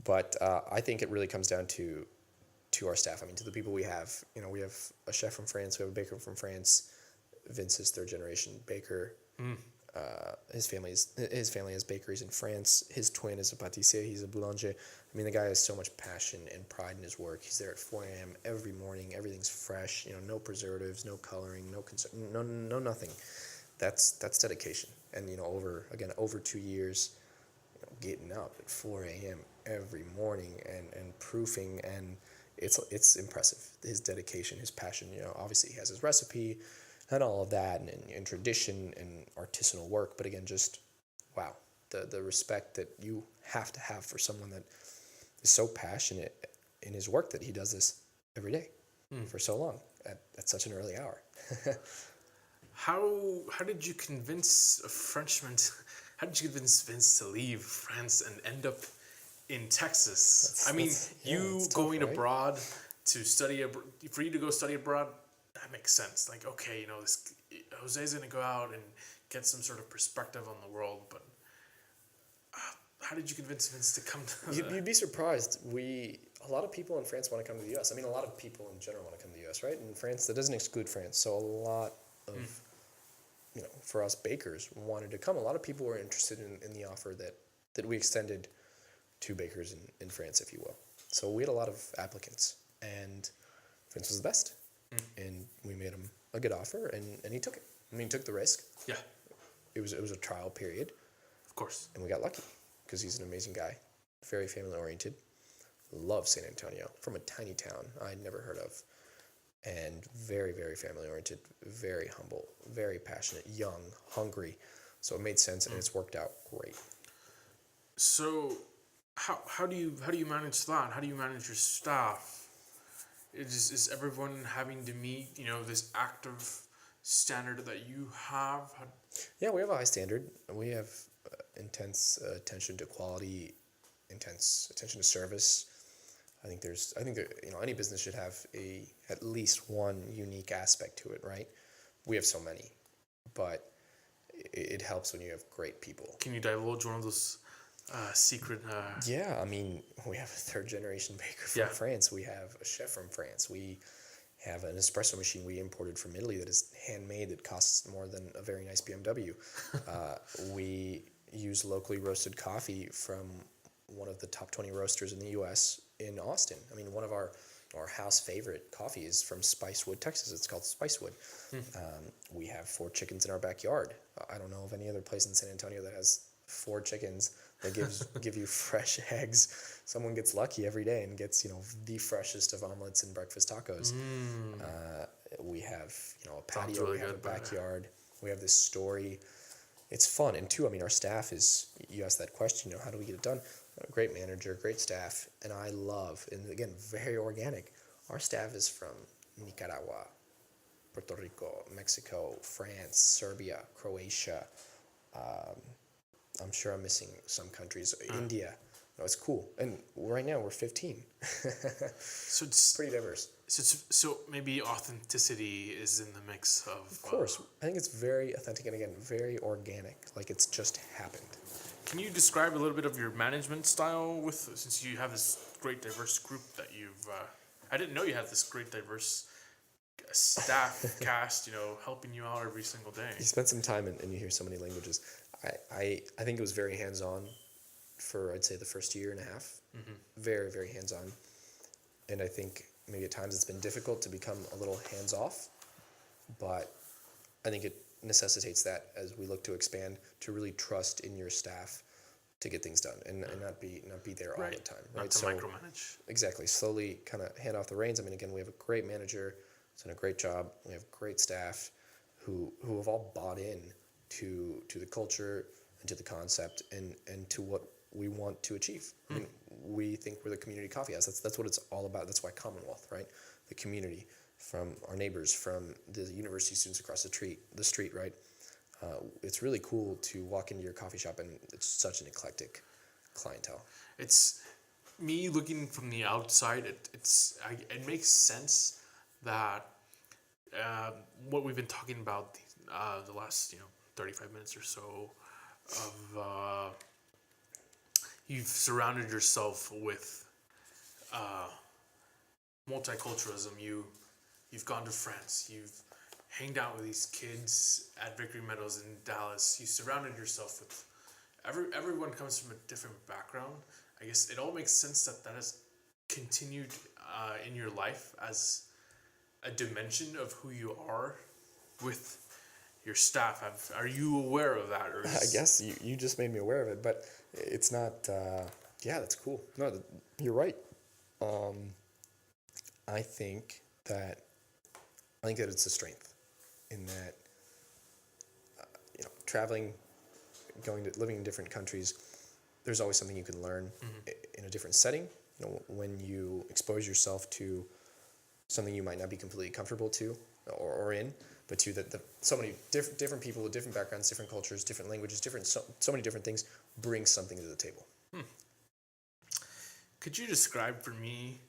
But I think it really comes down to our staff. I mean, to the people we have. We have a chef from France. We have a baker from France. Vince is third generation baker. His family has bakeries in France. His twin is a pâtissier. He's a boulanger. I mean, the guy has so much passion and pride in his work. He's there at 4 a.m. every morning. Everything's fresh. No preservatives, no coloring, no nothing. That's dedication. And over 2 years, getting up at 4 a.m. every morning and proofing, and it's impressive. His dedication, his passion. Obviously he has his recipe and all of that, and tradition and artisanal work. But again, just wow, the respect that you have to have for someone that is so passionate in his work that he does this every day for so long at such an early hour. How did you convince a Frenchman? How did you convince Vince to leave France and end up in Texas? Going abroad to study for you to go study abroad, that makes sense. Like, okay, this Jose's gonna go out and get some sort of perspective on the world, but how did you convince Vince to come to? You'd be surprised. A lot of people in France want to come to the U.S. I mean, a lot of people in general want to come to the U.S. Right? In France, that doesn't exclude France. So a lot of for us bakers wanted to come. A lot of people were interested in the offer that we extended to bakers in France, if you will. So we had a lot of applicants, and Vince was the best. And we made him a good offer, and he took it. I mean, he took the risk. Yeah. It was a trial period. Of course. And we got lucky because he's an amazing guy, very family-oriented, loves San Antonio, from a tiny town I'd never heard of, and very, very family-oriented, very humble, very passionate, young, hungry. So it made sense, and it's worked out great. So how do you manage that? How do you manage your staff? Is everyone having to meet, this active standard that you have? Yeah, we have a high standard. We have intense attention to quality, intense attention to service. I think any business should have at least one unique aspect to it, right? We have so many, but it helps when you have great people. Can you divulge one of those secret? Yeah, I mean, we have a third generation baker from France. We have a chef from France. We have an espresso machine we imported from Italy that is handmade, that costs more than a very nice BMW. We use locally roasted coffee from one of the top 20 roasters in the U.S. in Austin. I mean, one of our house favorite coffee is from Spicewood, Texas. It's called Spicewood. We have 4 chickens in our backyard. I don't know of any other place in San Antonio that has 4 chickens They give you fresh eggs. Someone gets lucky every day and gets, the freshest of omelets and breakfast tacos. We have, a patio, really we have a good, but- backyard. We have this story. It's fun. And two, our staff is, you asked that question, how do we get it done? A great manager, great staff. And I love, and again, very organic. Our staff is from Nicaragua, Puerto Rico, Mexico, France, Serbia, Croatia. I'm sure I'm missing some countries. India. No, it's cool. And right now we're 15. So it's Pretty diverse. so maybe authenticity is in the mix of. Of course. I think it's very authentic and, again, very organic. Like it's just happened. Can you describe a little bit of your management style since you have this great diverse group that you've. I didn't know you had this great diverse staff cast, helping you out every single day. You spend some time and you hear so many languages. I think it was very hands-on for, I'd say, the first year and a half. Very, very hands-on. And I think maybe at times it's been difficult to become a little hands-off. But I think it necessitates that as we look to expand, to really trust in your staff to get things done and not be there all the time. Right. Not to micromanage. Exactly. Slowly kind of hand off the reins. Again, we have a great manager. He's done a great job. We have great staff who have all bought in to the culture and to the concept and to what we want to achieve. We think we're the community coffee house. That's what it's all about. That's why CommonWealth, right? The community, from our neighbors, from the university students across the street, right? It's really cool to walk into your coffee shop and it's such an eclectic clientele. It's me looking from the outside. It makes sense that what we've been talking about the last 35 minutes or so of you've surrounded yourself with multiculturalism. You've gone to France. You've hanged out with these kids at Victory Meadows in Dallas. You surrounded yourself with everyone comes from a different background. I guess it all makes sense that has continued in your life as a dimension of who you are with your staff. Are you aware of that? Or I guess you just made me aware of it, but it's not. That's cool. No, you're right. I think that it's a strength in that traveling, living in different countries. There's always something you can learn in a different setting. When you expose yourself to something you might not be completely comfortable to or in, but to that so many different people with different backgrounds, different cultures, different languages, so many different things bring something to the table. Could you describe for me,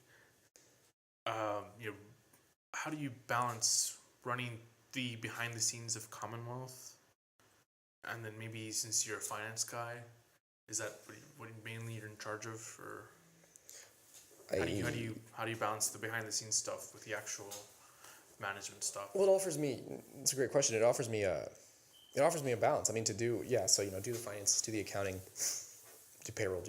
how do you balance running the behind the scenes of CommonWealth, and then maybe since you're a finance guy, is that what mainly you're in charge of, or how do you balance the behind the scenes stuff with the actual management stuff? Well, it's a great question. It offers me a balance. To do do the finances, do the accounting, do payroll,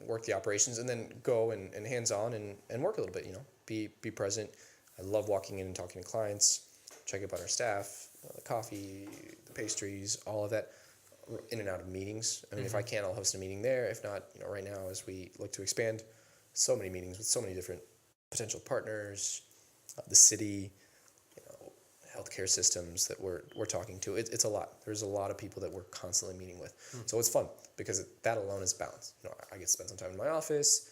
work the operations, and then go and hands-on and work a little bit, be present. I love walking in and talking to clients, check up on our staff, the coffee, the pastries, all of that, in and out of meetings. If I can, I'll host a meeting there. If not, right now as we look to expand, so many meetings with so many different potential partners, the city, healthcare systems that we're talking to. It's a lot. There's a lot of people that we're constantly meeting with. So it's fun because that alone is balance. I get to spend some time in my office,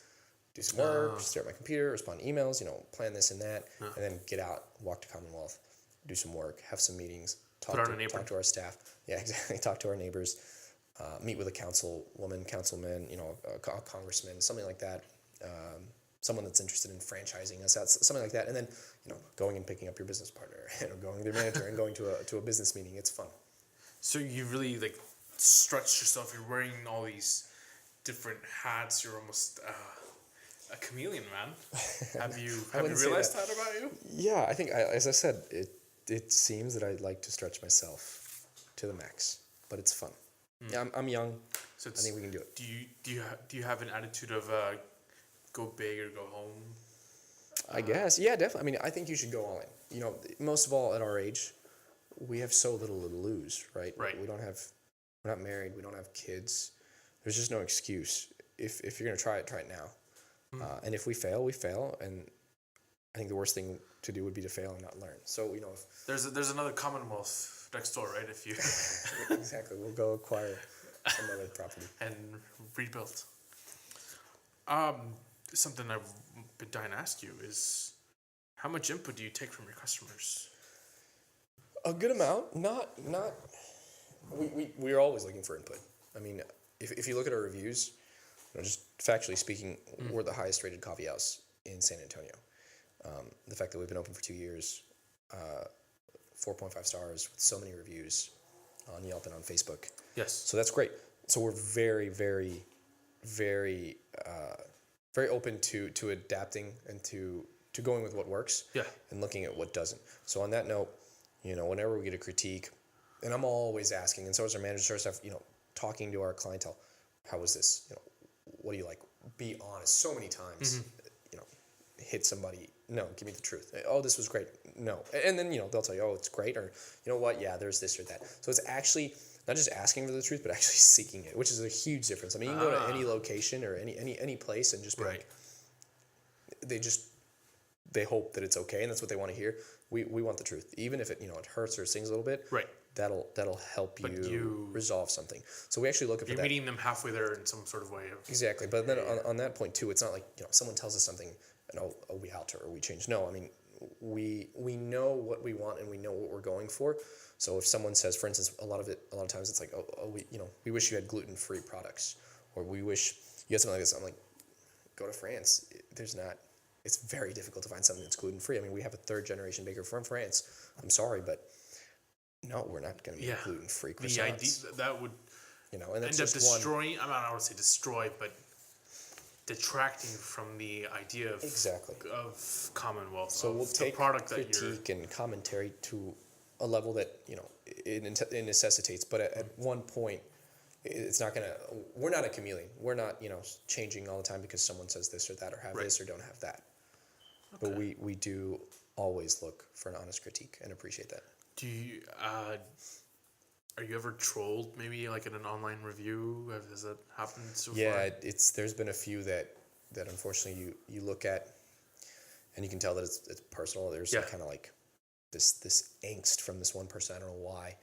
do some work, stare at my computer, respond to emails, plan this and that, and then get out, walk to CommonWealth, do some work, have some meetings, talk to our staff. Yeah, exactly. Talk to our neighbors, meet with a councilman, a congressman, something like that. Someone that's interested in franchising us out, something like that, and then going and picking up your business partner, going with your manager and going to a business meeting. It's fun. So you really stretch yourself. You're wearing all these different hats. You're almost a chameleon, man. Have you realized that about you? Yeah, I think as I said, it seems that I like to stretch myself to the max, but it's fun. Yeah, I'm young. So I think we can do it. Do you have an attitude of go big or go home? I guess. Yeah, definitely. I think you should go all in. Most of all at our age, we have so little to lose, right? Right. We're not married. We don't have kids. there's just no excuse. If you're gonna try it now. And if we fail, we fail. And I think the worst thing to do would be to fail and not learn. So if there's another CommonWealth next door, right? If you exactly, we'll go acquire another property and rebuild. Something I've been dying to ask you is, how much input do you take from your customers? A good amount. Not. We are always looking for input. I mean, if you look at our reviews, just factually speaking, we're the highest rated coffee house in San Antonio. The fact that we've been open for 2 years, 4.5 stars with so many reviews on Yelp and on Facebook. Yes. So that's great. So we're very, very, very, very open to adapting and to going with what works. Yeah. And looking at what doesn't. So on that note, whenever we get a critique, and I'm always asking, and so is our manager, so is our staff, talking to our clientele, how was this? What do you like? Be honest. So many times, hit somebody. No, give me the truth. Oh, this was great. No. And then, they'll tell you, oh, it's great. Or, you know what? Yeah, there's this or that. So it's actually not just asking for the truth, but actually seeking it, which is a huge difference. I mean, you can go to any location or any place and just be like, they hope that it's okay. And that's what they want to hear. We want the truth. Even if it, it hurts or stings a little bit. Right. That'll help you resolve something. So we actually look at you're meeting them halfway there in some sort of way. Exactly. But then on that point too, it's not like, someone tells us something and we alter or we change. No, I mean, we know what we want and we know what we're going for. So if someone says, for instance, a lot of times it's like, we wish you had gluten-free products, or we wish you had something like this. I'm like, go to France. It's very difficult to find something that's gluten-free. I mean, we have a 3rd-generation baker from France. I'm sorry, but no, we're not going to make gluten-free croissants. The idea that would and that's end up just destroying. I don't want to say destroy, but detracting from the idea of CommonWealth. So we'll take critique and commentary to a level that it necessitates. But at one point, it's not gonna. We're not a chameleon. We're not changing all the time because someone says this or that or have this or don't have that. Okay. But we do always look for an honest critique and appreciate that. Do you? Are you ever trolled, maybe like in an online review? Has that happened so far? Yeah, there's been a few that unfortunately you look at, and you can tell that it's personal. There's kind of like this angst from this one person. I don't know why.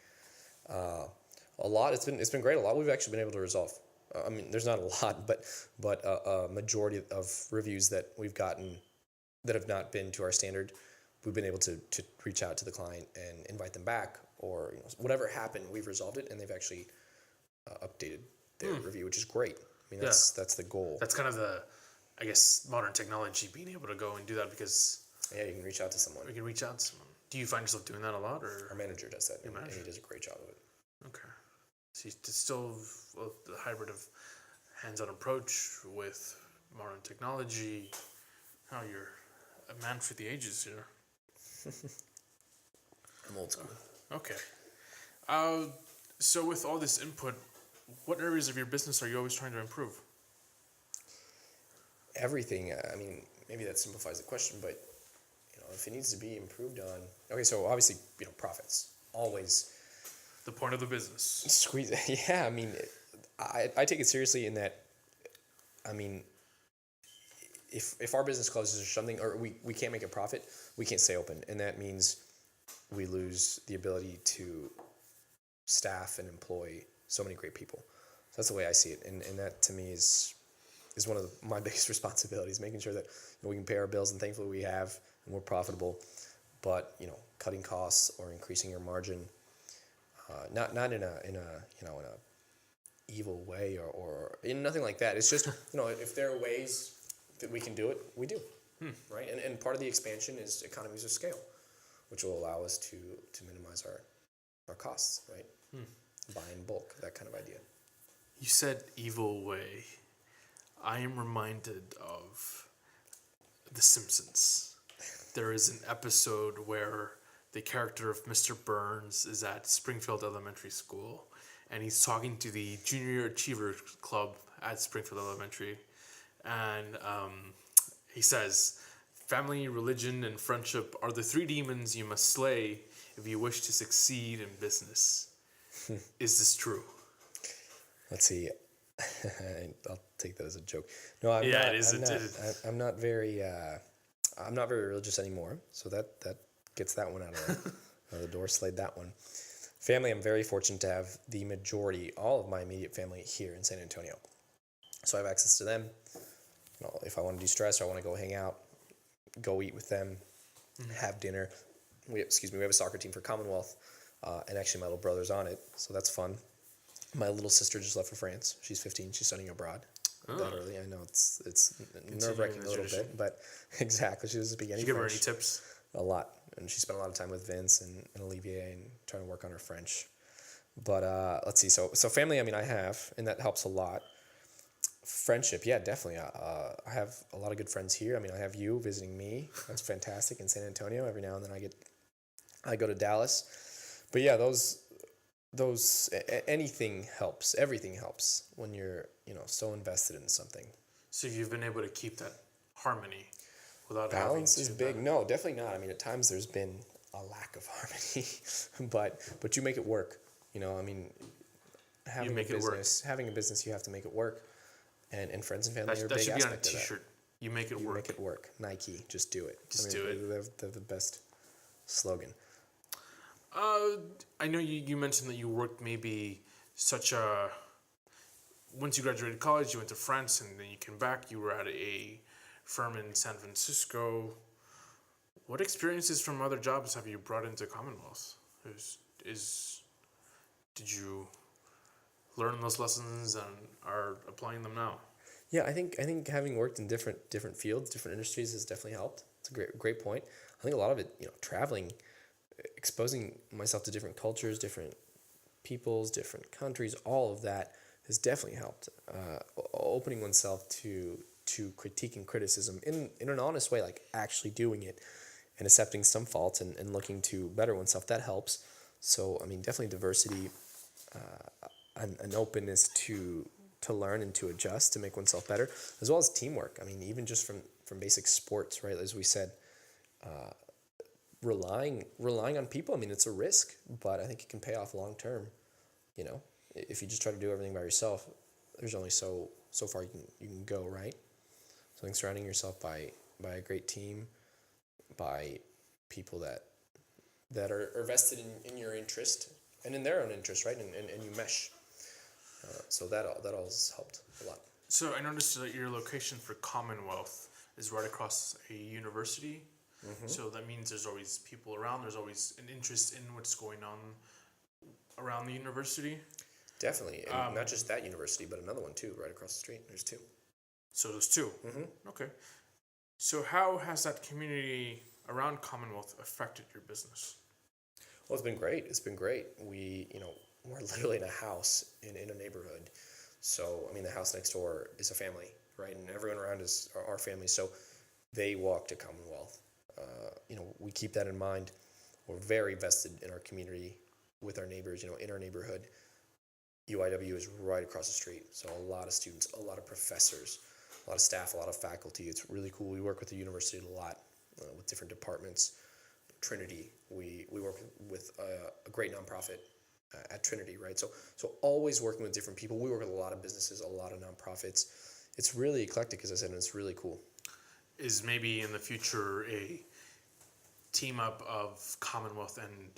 A lot. It's been great. A lot we've actually been able to resolve. I mean, there's not a lot, but a majority of reviews that we've gotten that have not been to our standard, we've been able to reach out to the client and invite them back, or whatever happened, we've resolved it, and they've actually updated their review, which is great. I mean, that's the goal. That's kind of the, I guess, modern technology, being able to go and do that, because you can reach out to someone. We can reach out to someone. Do you find yourself doing that a lot, or our manager does that? And he does a great job of it. Okay, so it's still the hybrid of hands-on approach with modern technology. How you're a man for the ages here. I'm old school. Okay. So with all this input, what areas of your business are you always trying to improve? Everything. I mean, maybe that simplifies the question, but if it needs to be improved on. Okay, so obviously, profits always the point of the business. Squeeze. Yeah, I mean, I take it seriously in that. I mean, if our business closes or something, or we can't make a profit, we can't stay open, and that means we lose the ability to staff and employ so many great people. So that's the way I see it, and that to me is one of my biggest responsibilities, making sure that we can pay our bills, and thankfully we have, and we're profitable. But cutting costs or increasing your margin, not in a evil way or in nothing like that. It's just if there are ways that we can do it, we do, right? And part of the expansion is economies of scale, which will allow us to minimize our costs, right? Buy in bulk, that kind of idea. You said evil way. I am reminded of The Simpsons. There is an episode where the character of Mr. Burns is at Springfield Elementary School, and he's talking to the Junior Achiever Club at Springfield Elementary, and he says, "Family, religion, and friendship are the 3 demons you must slay if you wish to succeed in business." Is this true? Let's see. I'll take that as a joke. No, I'm Yeah, not. it is. I'm It not. is. I'm not very. I'm not very religious anymore. So that gets that one out of the door. Slayed that one. Family. I'm very fortunate to have the majority, all of my immediate family here in San Antonio. So I have access to them. You know, if I want to de-stress or I want to go hang out, go eat with them, have dinner. We have a soccer team for CommonWealth, and actually my little brother's on it, so that's fun. My little sister just left for France. She's 15. She's studying abroad. That early, I know it's nerve-wracking a little bit, but exactly. She doesn't speak any Did you give her French. any tips? A lot, and she spent a lot of time with Vince and Olivier and trying to work on her French. But let's see. So family. I mean, I have, and that helps a lot. Friendship, yeah, definitely. I have a lot of good friends here. I mean, I have you visiting me. That's fantastic in San Antonio. Every now and then I go to Dallas. But yeah, anything helps. Everything helps when you're, so invested in something. So you've been able to keep that harmony without Balance is having to big. No, definitely not. I mean, at times there's been a lack of harmony, but you make it work. I mean, having make it work. a business, you have to make it work. And friends and family are a That big should be on a aspect of that. T-shirt. You make it You work. make it work. Nike, just do it. Just do it. They're the best slogan. I know you mentioned that you worked maybe once you graduated college, you went to France and then you came back. You were at a firm in San Francisco. What experiences from other jobs have you brought into CommonWealth? Did you learn those lessons and are applying them now? Yeah, I think having worked in different fields, different industries has definitely helped. It's a great point. I think a lot of it, traveling, exposing myself to different cultures, different peoples, different countries, all of that has definitely helped. Opening oneself to critique and criticism in an honest way, like actually doing it and accepting some faults and looking to better oneself, that helps. So, I mean, definitely diversity, an openness to learn and to adjust to make oneself better, as well as teamwork. I mean, even just from basic sports, right? As we said, relying on people. I mean, it's a risk, but I think it can pay off long term. If you just try to do everything by yourself, there's only so far you can go, right? So I think surrounding yourself by a great team, by people that are vested in your interest and in their own interest, right? And you mesh. So that all has helped a lot. So I noticed that your location for CommonWealth is right across a university. Mm-hmm. So that means there's always people around. There's always an interest in what's going on around the university. Definitely, and not just that university, but another one too, right across the street. There's two. So there's two. Mm-hmm. Okay. So how has that community around CommonWealth affected your business? Well, it's been great. We, we're literally in a house in a neighborhood. So, I mean, the house next door is a family, right? And everyone around is our family. So they walk to CommonWealth. We keep that in mind. We're very vested in our community with our neighbors, in our neighborhood. UIW is right across the street. So a lot of students, a lot of professors, a lot of staff, a lot of faculty. It's really cool. We work with the university a lot with different departments. Trinity, we work with a great nonprofit at Trinity, right? So always working with different people. We work with a lot of businesses, a lot of nonprofits. It's really eclectic, as I said, and it's really cool. Is maybe in the future a team up of CommonWealth and,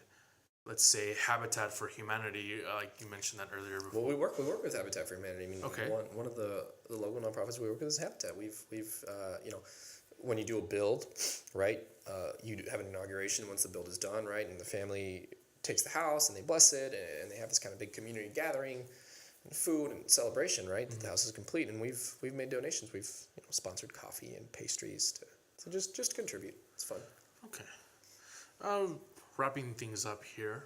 let's say, Habitat for Humanity, like you mentioned that earlier before? Well, we work with Habitat for Humanity. I mean, okay. One of the local nonprofits we work with is Habitat. We've when you do a build, right, you have an inauguration once the build is done, right, and the family takes the house and they bless it, and they have this kind of big community gathering and food and celebration, right? Mm-hmm. The house is complete, and we've made donations. We've sponsored coffee and pastries to just contribute. It's fun. Okay. Wrapping things up here,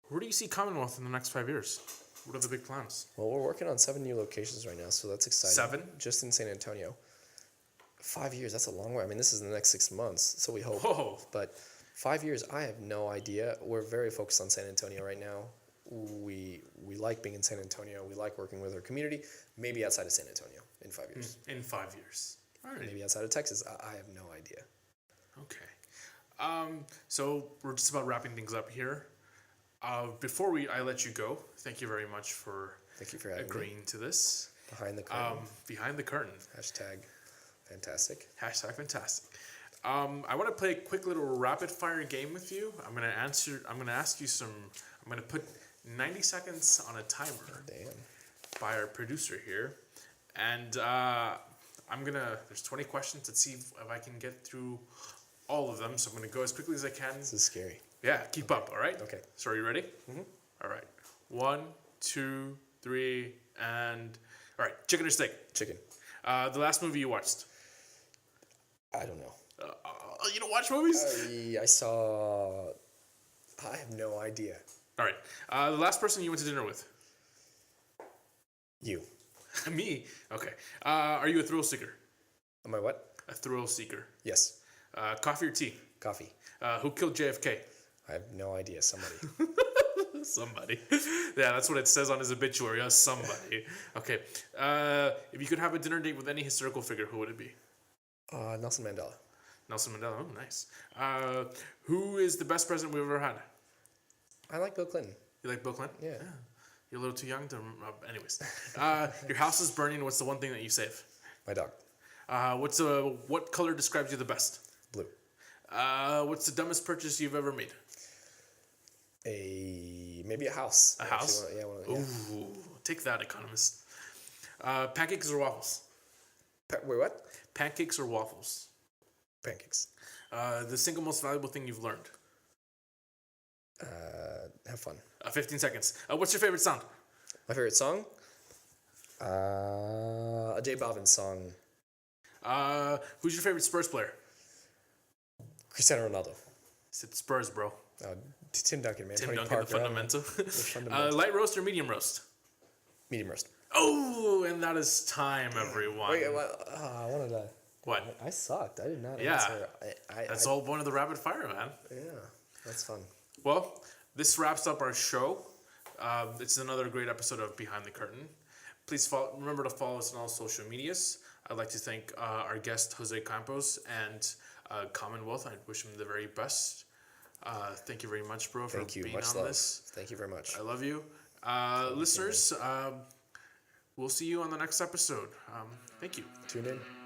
where do you see CommonWealth in the next 5 years? What are the big plans? Well, we're working on 7 new locations right now, so that's exciting. 7? Just in San Antonio. 5 years, that's a long way. I mean, this is in the next 6 months, so we hope. Whoa. But 5 years, I have no idea. We're very focused on San Antonio right now. We like being in San Antonio. We like working with our community. Maybe outside of San Antonio in 5 years. In 5 years. All right. Maybe outside of Texas. I have no idea. Okay. So we're just about wrapping things up here. Before I let you go, thank you very much for Thank you for having me. agreeing to this. Behind the curtain. Behind the curtain. Hashtag fantastic. Hashtag fantastic. I want to play a quick little rapid fire game with you. I'm gonna ask you some. I'm gonna put 90 seconds on a timer. Damn. By our producer here, and there's 20 questions. Let's see if I can get through all of them. So I'm gonna go as quickly as I can. This is scary. Yeah, keep up. All right. Okay. So are you ready? Mm-hmm. All right. 1, 2, 3, and all right. Chicken or steak? Chicken. The last movie you watched? I don't know. You don't watch movies? I saw. I have no idea. All right. The last person you went to dinner with? You. Me? Okay. Are you a thrill seeker? Am I what? A thrill seeker. Yes. Coffee or tea? Coffee. Who killed JFK? I have no idea. Somebody. Somebody. Yeah, that's what it says on his obituary. Somebody. Okay. If you could have a dinner date with any historical figure, who would it be? Nelson Mandela. Nelson Mandela. Oh, nice. Who is the best president we've ever had? I like Bill Clinton. You like Bill Clinton? Yeah. You're a little too young to. Anyways, your house is burning. What's the one thing that you save? My dog. What color describes you the best? Blue. What's the dumbest purchase you've ever made? Maybe a house. A house? Yeah. Ooh, take that, economist. Pancakes or waffles? Wait, what? Pancakes or waffles? Pancakes. The single most valuable thing you've learned? Have fun. 15 seconds. What's your favorite sound? My favorite song? A J Balvin song. Who's your favorite Spurs player? Cristiano Ronaldo. It's Spurs, bro. Tim Duncan, man. Tim Tony Duncan, Parker, the fundamental. fundamental. Light roast or medium roast? Medium roast. Oh, and that is time, everyone. Wait, I wanted to. What? I sucked. I did not Yeah. answer. That's all point of the rapid fire, man. Yeah, that's fun. Well, this wraps up our show. It's another great episode of Behind the Curtain. Please remember to follow us on all social medias. I'd like to thank our guest, Jose Campos, and CommonWealth. I wish him the very best. Thank you very much, bro, for being Much on love. this. Thank you very much. I love you. Listeners, we'll see you on the next episode. Thank you. Tune in.